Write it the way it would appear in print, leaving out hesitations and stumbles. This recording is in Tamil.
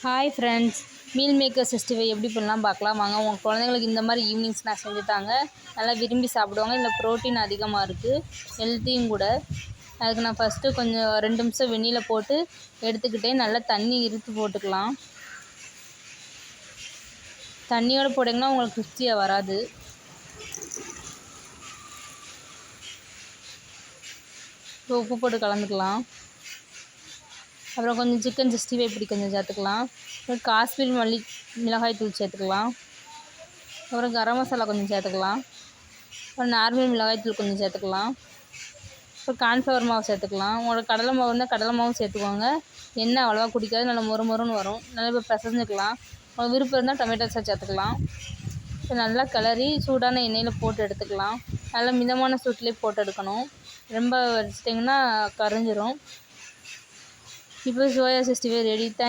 ஹாய் ஃப்ரெண்ட்ஸ், மீல் மேக்கர் 65 எப்படி பண்ணலாம் பார்க்கலாம் வாங்க. உங்கள் குழந்தைங்களுக்கு இந்த மாதிரி ஈவினிங்ஸ் நான் செஞ்சுட்டாங்க, நல்லா விரும்பி சாப்பிடுவாங்க. இதில் ப்ரோட்டீன் அதிகமாக இருக்குது, ஹெல்த்தியும் கூட. அதுக்கு நான் ஃபஸ்ட்டு கொஞ்சம் 2 நிமிஷம் வெந்நீரில் போட்டு எடுத்துக்கிட்டேன். நல்லா தண்ணி இருத்து போட்டுக்கலாம். தண்ணியோடு போட்டிங்கன்னா உங்களுக்கு கிறிஸ்பியாக வராது. உப்பு போட்டு கலந்துக்கலாம். அப்புறம் கொஞ்சம் சிக்கன் 65 இப்படி கொஞ்சம் சேர்த்துக்கலாம். அப்புறம் காஷ்மீர் மிளகாய் தூள் சேர்த்துக்கலாம். அப்புறம் கரம் மசாலா கொஞ்சம் சேர்த்துக்கலாம். அப்புறம் நார்மல் மிளகாய் தூள் கொஞ்சம் சேர்த்துக்கலாம். அப்புறம் கார்ன்ஃப்ளவர் மாவு சேர்த்துக்கலாம். உங்களோட கடலை மாவு இருந்தால் கடலை மாவும் சேர்த்துக்கோங்க. எண்ணெய் அவ்வளோவா குடிக்காது, நல்லா மொறுன்னு வரும். நல்லா இப்போ பிசைஞ்சுக்கலாம். உங்களுக்கு விருப்பம் இருந்தால் டொமேட்டோ சாஸ் சேர்த்துக்கலாம். இப்போ நல்லா கிளறி சூடான எண்ணெயில் போட்டு எடுத்துக்கலாம். நல்லா மிதமான சூட்லேயே போட்டு எடுக்கணும். ரொம்ப வச்சிட்டிங்கன்னா கரைஞ்சிரும். இப்போ சோயா 65 ரெடி. தேங்க்யூ.